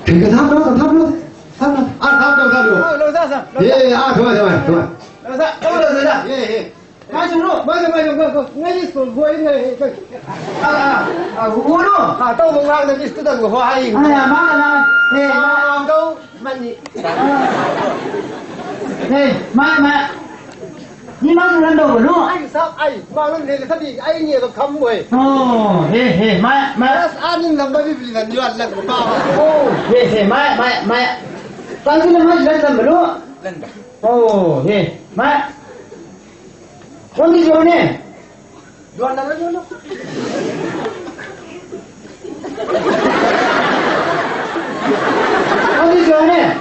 그러니까 탑으로. 탑으로. 로사사. 예, 그만. 로사. 예. 마주로. 맞아. 내지 뭐 있네. 우로. 또 뭔가 비슷한 거 하이. 아야, 마. 네, 또 많이. 네, 마. 니 마주 한다고 그러? ai mang lên cái gì ai nhiều nó không vậy 어, 예, 마. ăn làm bao nhiêu lần nhiều lần của bao 오, 예, 마. 당신은 마주 한다고 그러? 오, 예, 마. 어디 좋네? nhiều lần nó nhiều 어디 좋네?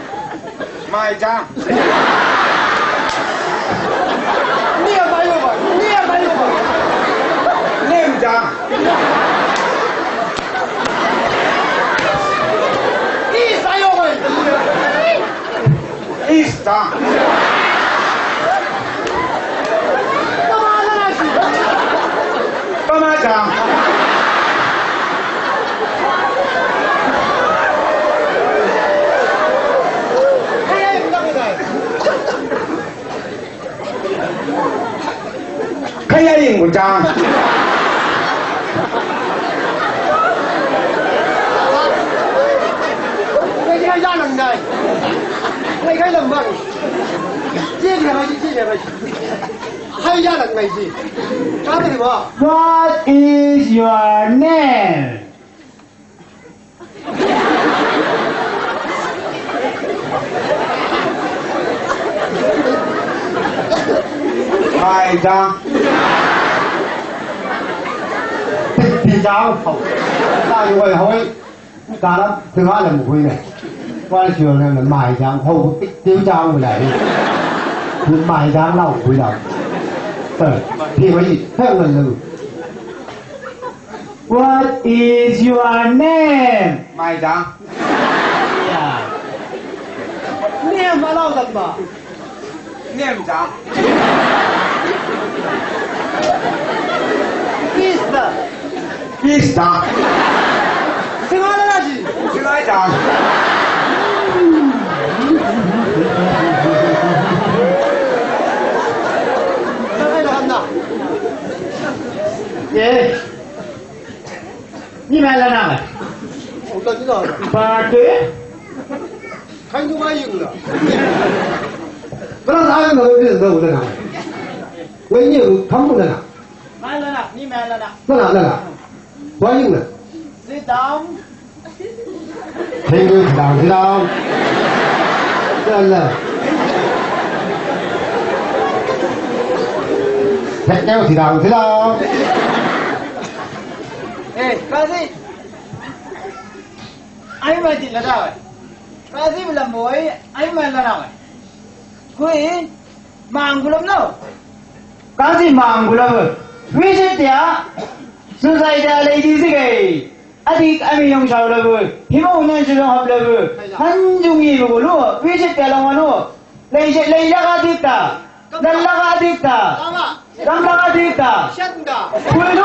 mai cha nia bay rồi nem cha đi sai rồi Ista Toma cha Kaya yin của cha Ngay ra lần này Ngay cái lần bằng Chia sẻ vậy Hay ra lần này gì Cha thì bỏ What is your name? Mai cha Thì cháu ta như vậy thôi ta đã thứ hai là một huy này qua trường này là mài dáng không tiêu trao người này thì mài dáng nào huy nào thì có gì theo lần lượt What is your name? Mai cha Yeah. Niệm mà lâu thật mà Niệm cha Ista Ista 생활을 하지 생활장 생활을 한다 예. 니 말라나. 어떤 일이야 바게? 강조가 이구나 그런 사람은 어디서 너 오잖아 왜 이게 감동되나 말라나. 니 말라나. 너나 왜 이거 Sit down. 생글 지당 잘라 백개ው 지당 Ê, cái gì? Anh mà chị là sao vậy? Cái gì mà làm mối? Anh mà là nào vậy? Quý màng của lắm đâu? Cái gì màng của lắm? Quý chết tía? Sư dạy ra lấy đi gì kì? 아직 아미 영사를 희망 주정합을 한중이 보고로 위set대랑으로 레이라가 됐다 날라가 됐다 남라가 됐다 그래도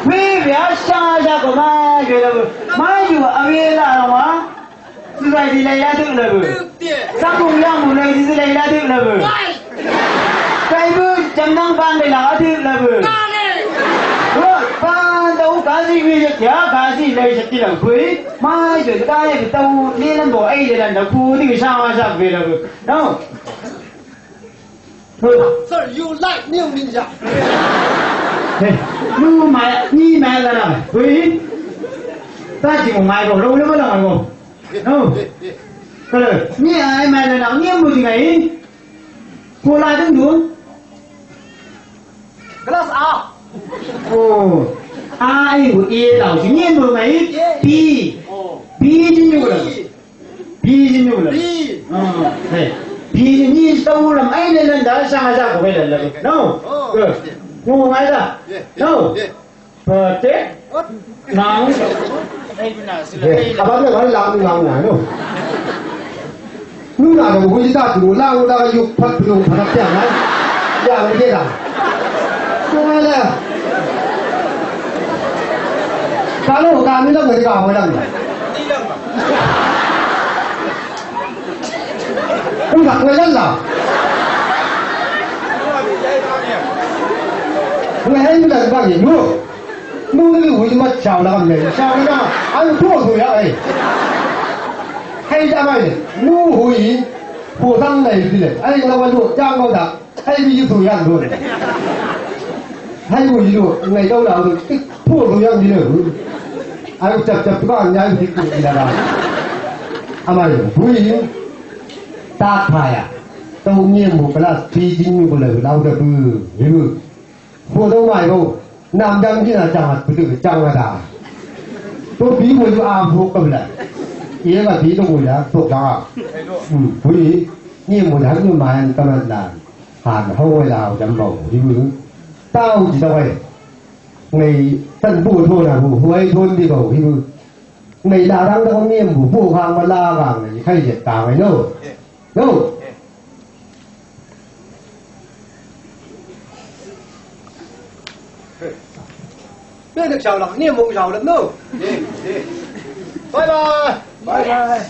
왜 벼상하자고만 여러분 마주 아미라와 수사지 레이라들 상공량 레이지 레이라들 가이브 점당반 레이라들 ban đầu cá gì vì giá cá gì này sẽ là quý mai rồi cái này thì tao đi lên bộ ấy để làm đâu khu thì sao mà sao về được đâu thôi Sir, you like new ninja nhưng mà như mẹ là nào quý ta chỉ một ngày rồi đâu mới là rồi đâu cái này như ai mẹ là nào như một gì này cô lại đứng xuống Glass out 오, 아이고, 예, 나오시. 예, 뭐, 이, B. B진육을 하고. B진육을 하고. B 네. B진이 떠오르면, 아이는 날 상하자고 해달라고. No. 뭐, 말다. No. 어때? 나우. 아빠가 말 나오는 아니요 누나가 보이다 들고 나오다가 6,800원 받았지 않아? 야, 이게다 그만해 Kalau kami lah mereka orang. Đi đâu mà 不打我认了。我还有点忘记路，路那个为什么小了个人，小了个还有多头呀哎，还加卖的路回营，火上来的嘞，哎那个路加高的，还有一头样多的，还有一路来到了的破头样的了，还有这不干人家有的你知道吧？阿妈有回营，大牌呀，都面目不拉，皮筋不了，老的不有。普通话后，南疆现在讲不对，讲个啥？都比我就阿婆不了，也个比中国人多讲啊。所以你冇睇佢買今日嗱行開啦，就冇點兜住到喂，未真不錯啦，唔會吞呢個佢未打當到面唔不康個拉硬嚟，開始打咪咯，no。别的小了，你也蒙小了，no。拜拜，拜拜。